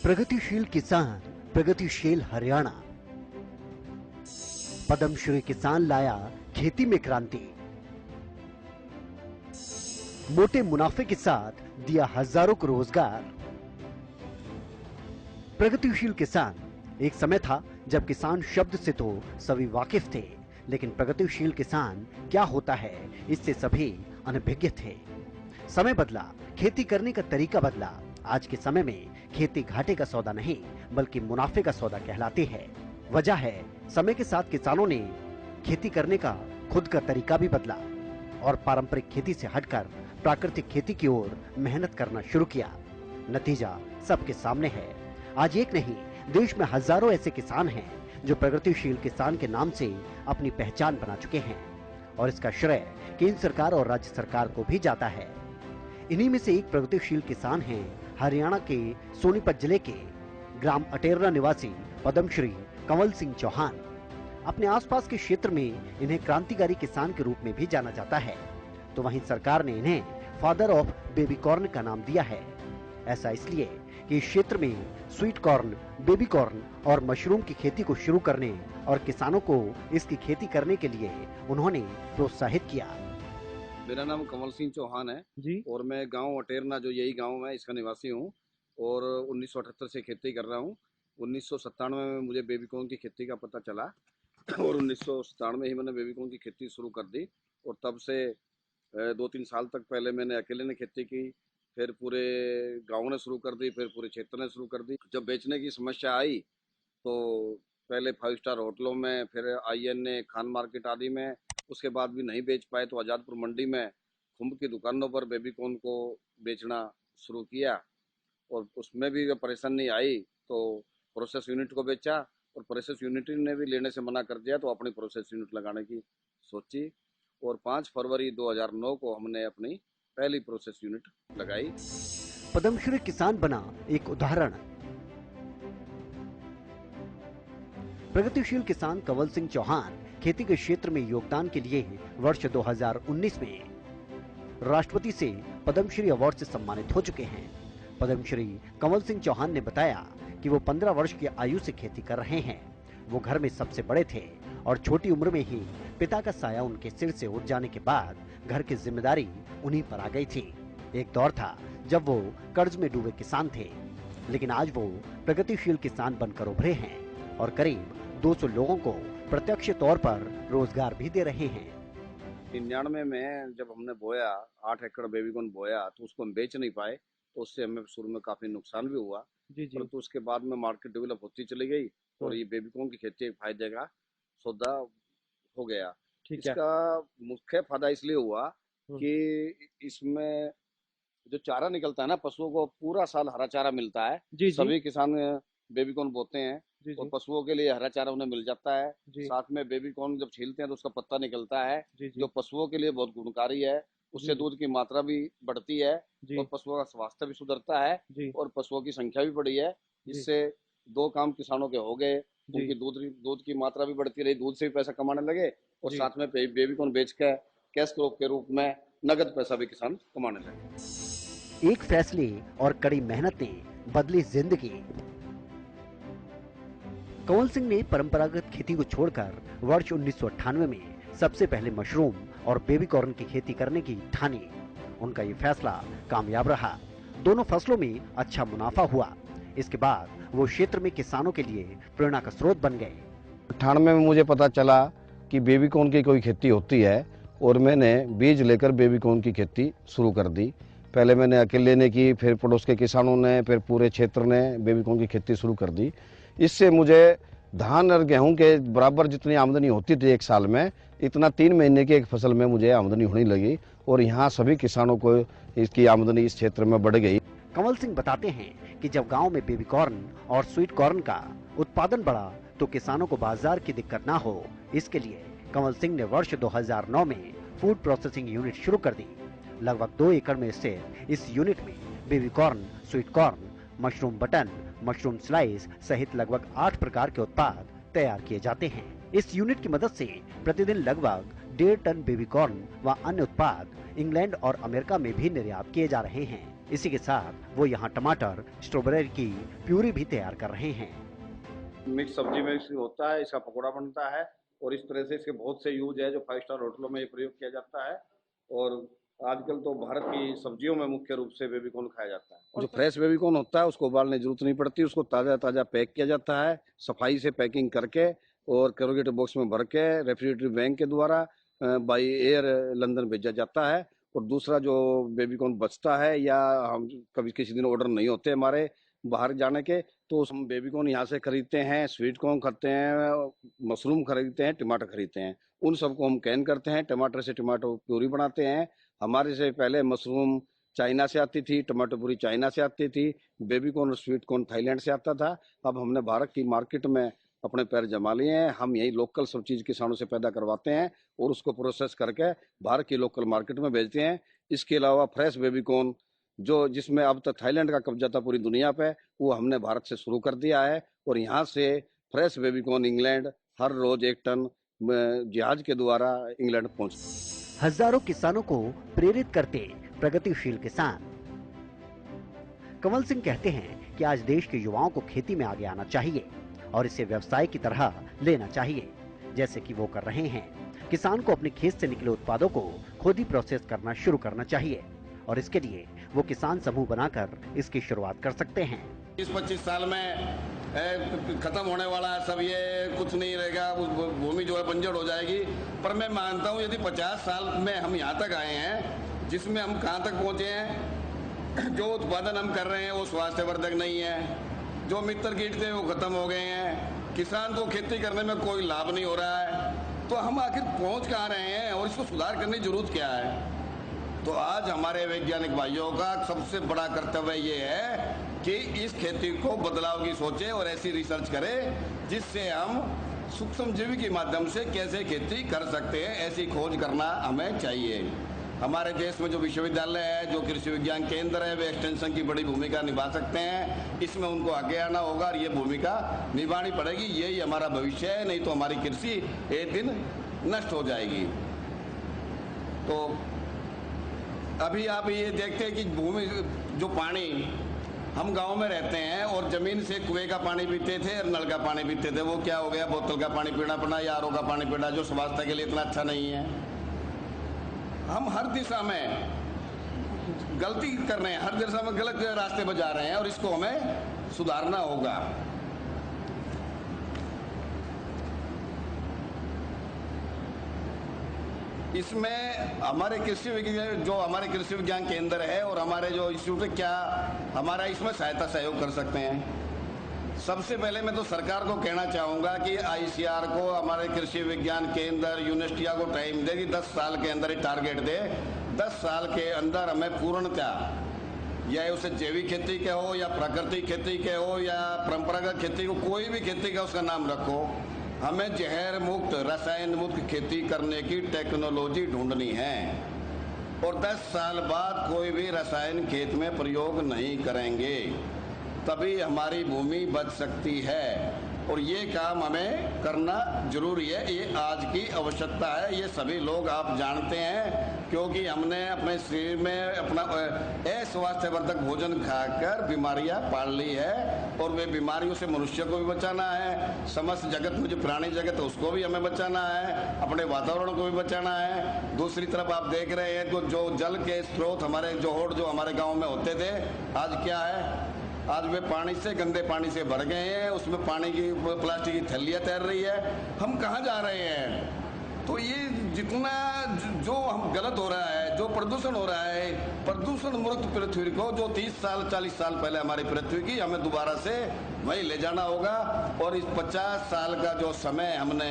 प्रगतिशील किसान, प्रगतिशील हरियाणा। पद्मश्री किसान लाया खेती में क्रांति। मोटे मुनाफे के साथ दिया हजारों को रोजगार। प्रगतिशील किसान, एक समय था जब किसान शब्द से तो सभी वाकिफ थे, लेकिन प्रगतिशील किसान क्या होता है इससे सभी अनभिज्ञ थे। समय बदला, खेती करने का तरीका बदला। आज के समय में खेती घाटे का सौदा नहीं बल्कि मुनाफे का सौदा कहलाती है। वजह है समय के साथ किसानों ने खेती करने का खुद का तरीका भी बदला और पारंपरिक खेती से हटकर प्राकृतिक खेती की ओर मेहनत करना शुरू किया। नतीजा सबके सामने है। आज एक नहीं, देश में हजारों ऐसे किसान हैं जो प्रगतिशील किसान के नाम से अपनी पहचान बना चुके हैं और इसका श्रेय केंद्र सरकार और राज्य सरकार को भी जाता है। इन्हीं में से एक प्रगतिशील किसान हैं हरियाणा के सोनीपत जिले के ग्राम अटेरना निवासी पद्मश्री कंवल सिंह चौहान। अपने आसपास के क्षेत्र में इन्हें क्रांतिकारी किसान के रूप में भी जाना जाता है, तो वहीं सरकार ने इन्हें फादर ऑफ बेबी कॉर्न का नाम दिया है। ऐसा इसलिए कि इस क्षेत्र में स्वीट कॉर्न, बेबी कॉर्न और मशरूम की खेती को शुरू करने और किसानों को इसकी खेती करने के लिए उन्होंने प्रोत्साहित किया। मेरा नाम कंवल सिंह चौहान है जी। और मैं गांव अटेरना, जो यही गांव है, इसका निवासी हूं और 1978 से खेती कर रहा हूं। 1997 में मुझे बेबी कॉर्न की खेती का पता चला और 1997 में ही मैंने बेबी कॉर्न की खेती शुरू कर दी और तब से 2-3 साल तक पहले मैंने अकेले ने खेती की, फिर पूरे गाँव ने शुरू कर दी, फिर पूरे क्षेत्र ने शुरू कर दी। जब बेचने की समस्या आई तो पहले 5 स्टार होटलों में, फिर INA, खान मार्केट आदि में, उसके बाद भी नहीं बेच पाए तो आज़ादपुर मंडी में खुम्ब की दुकानों पर बेबी कॉर्न को बेचना शुरू किया और उसमें भी परेशानी आई तो प्रोसेस यूनिट को बेचा और प्रोसेस यूनिट ने भी लेने से मना कर दिया तो अपनी प्रोसेस यूनिट लगाने की सोची और 5 फरवरी 2009 को हमने अपनी पहली प्रोसेस यूनिट लगाई। पद्मश्री किसान बना एक उदाहरण। प्रगतिशील किसान कंवल सिंह चौहान खेती के क्षेत्र में योगदान के लिए वर्ष 2019 में राष्ट्रपति से पद्मश्री अवार्ड से सम्मानित हो चुके हैं। पद्मश्री कंवल सिंह चौहान ने बताया कि वो 15 वर्ष की आयु से खेती कर रहे हैं। वो घर में सबसे बड़े थे और छोटी उम्र में ही पिता का साया उनके सिर से उठ जाने के बाद घर की जिम्मेदारी उन्हीं पर आ गई थी। एक दौर था जब वो कर्ज में डूबे किसान थे, लेकिन आज वो प्रगतिशील किसान बनकर उभरे हैं और करीब 200 लोगों को प्रत्यक्ष तौर पर रोजगार भी दे रहे हैं। 99 में जब हमने बोया 8 एकड़ बेबी कॉर्न बोया तो उसको हम बेच नहीं पाए, तो उससे हमें शुरू में काफी नुकसान भी हुआ। परंतु उसके बाद में मार्केट डेवलप होती चली गई और ये बेबी कॉर्न की खेती एक फायदे का सौदा हो गया। इसका मुख्य फायदा इसलिए हुआ कि इसमें जो चारा निकलता है ना, पशुओं को पूरा साल हरा चारा मिलता है। सभी किसान बेबी कॉर्न बोते हैं और पशुओं के लिए हरा चारा उन्हें मिल जाता है। साथ में बेबी कॉर्न जब छीलते हैं तो उसका पत्ता निकलता है जो पशुओं के लिए बहुत गुणकारी है। उससे दूध की मात्रा भी बढ़ती है और पशुओं का स्वास्थ्य भी सुधरता है और पशुओं की संख्या भी बढ़ी है। जिससे 2 काम किसानों के हो गए, उनकी दूध की मात्रा भी बढ़ती रही, दूध से भी पैसा कमाने लगे और साथ में बेबी कॉर्न बेच के कैश क्रॉप के रूप में नगद पैसा भी किसान कमाने लगे। एक फैसले और कड़ी मेहनत ने बदली जिंदगी। कंवल सिंह ने परंपरागत खेती को छोड़कर वर्ष 1998 में सबसे पहले मशरूम और बेबी कॉर्न की खेती करने की ठानी। उनका ये फैसला कामयाब रहा। दोनों फसलों में अच्छा मुनाफा हुआ। इसके बाद वो क्षेत्र में किसानों के लिए प्रेरणा का स्रोत बन गए। 98 में मुझे पता चला कि बेबी कॉर्न की कोई खेती होती है और मैंने बीज लेकर बेबी कॉर्न की खेती शुरू कर दी। पहले मैंने अकेले ने की, फिर पड़ोस के किसानों ने, फिर पूरे क्षेत्र ने बेबी कॉर्न की खेती शुरू कर दी। इससे मुझे धान और गेहूं के बराबर जितनी आमदनी होती थी एक साल में, इतना 3 महीने की एक फसल में मुझे आमदनी होने लगी और यहाँ सभी किसानों को इसकी आमदनी इस क्षेत्र में बढ़ गई। कंवल सिंह बताते हैं कि जब गांव में बेबी कॉर्न और स्वीट कॉर्न का उत्पादन बढ़ा तो किसानों को बाजार की दिक्कत ना हो, इसके लिए कंवल सिंह ने वर्ष 2009 में फूड प्रोसेसिंग यूनिट शुरू कर दी। लगभग 2 एकड़ में स्थित इस यूनिट में baby corn, sweet corn, mushroom button, mushroom slice सहित लगभग 8 प्रकार के उत्पाद तैयार किए जाते हैं। इस यूनिट की मदद से प्रतिदिन लगभग 1.5 टन बेबी कॉर्न व अन्य उत्पाद इंग्लैंड और अमेरिका में भी निर्यात किए जा रहे हैं। इसी के साथ वो यहाँ टमाटर स्ट्रॉबेरी की प्यूरी भी तैयार कर रहे हैं। मिक्स सब्जी में होता है, इसका पकौड़ा बनता है और इस तरह से इसके बहुत से यूज है जो 5 स्टार होटलों में ये प्रयोग किया जाता है। और आजकल तो भारत की सब्जियों में मुख्य रूप से बेबीकॉर्न खाया जाता है। जो फ्रेश बेबीकॉर्न होता है उसको उबालने की जरूरत नहीं पड़ती, उसको ताज़ा ताज़ा पैक किया जाता है, सफाई से पैकिंग करके और कैरोगेटेड बॉक्स में भर के रेफ्रिजरेटर बैंक के द्वारा बाई एयर लंदन भेजा जाता है। और दूसरा जो बेबीकॉर्न बचता है या हम कभी किसी दिन ऑर्डर नहीं होते हमारे बाहर जाने के, तो हम बेबीकॉर्न यहाँ से खरीदते हैं, स्वीट कॉर्न खाते हैं, मशरूम खरीदते हैं, टमाटर खरीदते हैं, उन सबको हम कैन करते हैं, टमाटर से टमाटो प्यूरी बनाते हैं। हमारे से पहले मशरूम चाइना से आती थी, टमाटो प्यूरी चाइना से आती थी, बेबीकॉर्न और स्वीट कॉर्न थाईलैंड से आता था। अब हमने भारत की मार्केट में अपने पैर जमा लिए हैं। हम यही लोकल सब चीज़ किसानों से पैदा करवाते हैं और उसको प्रोसेस करके भारत की लोकल मार्केट में बेचते हैं। इसके अलावा फ्रेश बेबीकॉर्न जो जिसमें अब तक थाईलैंड का कब्जा था पूरी दुनिया पे, वो हमने भारत से शुरू कर दिया है और यहाँ से फ्रेश बेबीकॉर्न इंग्लैंड हर रोज 1 टन जहाज के द्वारा इंग्लैंड पहुँच। हजारों किसानों को प्रेरित करते प्रगतिशील किसान। कमल सिंह कहते हैं कि आज देश के युवाओं को खेती में आगे आना चाहिए और इसे व्यवसाय की तरह लेना चाहिए, जैसे कि वो कर रहे हैं। किसान को अपने खेत से निकले उत्पादों को खुद ही प्रोसेस करना शुरू करना चाहिए और इसके लिए वो किसान समूह बनाकर इसकी शुरुआत कर सकते हैं। 20-25 साल में खत्म होने वाला है सब, ये कुछ नहीं रहेगा, भूमि जो है बंजर हो जाएगी। पर मैं मानता हूँ यदि 50 साल में हम यहाँ तक आए हैं, जिसमें हम कहाँ तक पहुँचे हैं, जो उत्पादन हम कर रहे हैं वो स्वास्थ्यवर्धक नहीं है, जो मित्र कीट थे वो खत्म हो गए हैं, किसान को खेती करने में कोई लाभ नहीं हो रहा है, तो हम आखिर पहुँच कहाँ रहे हैं और इसको सुधार करने की जरूरत क्या है। तो आज हमारे वैज्ञानिक भाइयों का सबसे बड़ा कर्तव्य ये है कि इस खेती को बदलाव की सोचे और ऐसी रिसर्च करें जिससे हम सूक्ष्म जीवी के माध्यम से कैसे खेती कर सकते हैं, ऐसी खोज करना हमें चाहिए। हमारे देश में जो विश्वविद्यालय है, जो कृषि विज्ञान केंद्र है, वे एक्सटेंशन की बड़ी भूमिका निभा सकते हैं। इसमें उनको आगे आना होगा और ये भूमिका निभानी पड़ेगी। यही हमारा भविष्य है, नहीं तो हमारी कृषि एक दिन नष्ट हो जाएगी। तो अभी आप ये देखते हैं कि भूमि जो पानी, हम गांव में रहते हैं और जमीन से कुएं का पानी पीते थे और नल का पानी पीते थे, वो क्या हो गया, बोतल का पानी पीना पड़ा या आरओ का पानी पीना, जो स्वास्थ्य के लिए इतना अच्छा नहीं है। हम हर दिशा में गलती कर रहे हैं, हर दिशा में गलत रास्ते पर जा रहे हैं और इसको हमें सुधारना होगा। इसमें हमारे कृषि विज्ञान, जो हमारे कृषि विज्ञान केंद्र है और हमारे जो इंस्टीट्यूट है, क्या हमारा इसमें सहायता सहयोग कर सकते हैं। सबसे पहले मैं तो सरकार को कहना चाहूँगा कि आईसीआर को, हमारे कृषि विज्ञान केंद्र, यूनिवर्सिटियाँ को टाइम दे कि 10 साल के अंदर ही टारगेट दे, 10 साल के अंदर हमें पूर्णतः, या उसे जैविक खेती के हो या प्राकृतिक खेती के हो या परंपरागत खेती को, कोई भी खेती का उसका नाम रखो, हमें जहर मुक्त, रसायन मुक्त खेती करने की टेक्नोलॉजी ढूंढनी है और 10 साल बाद कोई भी रसायन खेत में प्रयोग नहीं करेंगे, तभी हमारी भूमि बच सकती है। और ये काम हमें करना जरूरी है, ये आज की आवश्यकता है। ये सभी लोग आप जानते हैं, क्योंकि हमने अपने शरीर में अपना अस्वास्थ्यवर्धक भोजन खाकर बीमारियां पाल ली है और वे बीमारियों से मनुष्य को भी बचाना है, समस्त जगत में जो प्राणी जगत है उसको भी हमें बचाना है, अपने वातावरण को भी बचाना है। दूसरी तरफ आप देख रहे हैं तो जो जल के स्रोत हमारे जो हमारे गाँव में होते थे, आज क्या है, आज वे पानी से, गंदे पानी से भर गए हैं, उसमें पानी की प्लास्टिक की थैलियाँ तैर रही है। हम कहाँ जा रहे हैं? तो ये जितना जो हम गलत हो रहा है, जो प्रदूषण हो रहा है, प्रदूषण मुक्त पृथ्वी को, जो 30 साल 40 साल पहले हमारी पृथ्वी की, हमें दोबारा से वहीं ले जाना होगा। और इस 50 साल का जो समय हमने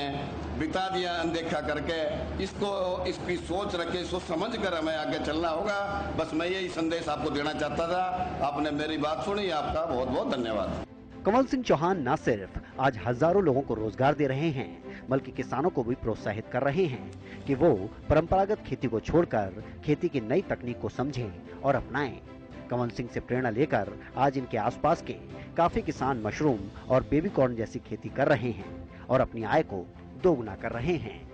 बिता दिया अनदेखा करके, इसको, इसकी सोच रखे, इसको समझ कर हमें आगे चलना होगा। बस मैं यही संदेश आपको देना चाहता था। आपने मेरी बात सुनी, आपका बहुत बहुत धन्यवाद। कमल सिंह चौहान न सिर्फ आज हजारों लोगों को रोजगार दे रहे हैं, बल्कि किसानों को भी प्रोत्साहित कर रहे हैं कि वो परंपरागत खेती को छोड़कर खेती की नई तकनीक को समझें और अपनाएं। कमल सिंह से प्रेरणा लेकर आज इनके आसपास के काफी किसान मशरूम और बेबीकॉर्न जैसी खेती कर रहे हैं और अपनी आय को दोगुना कर रहे हैं।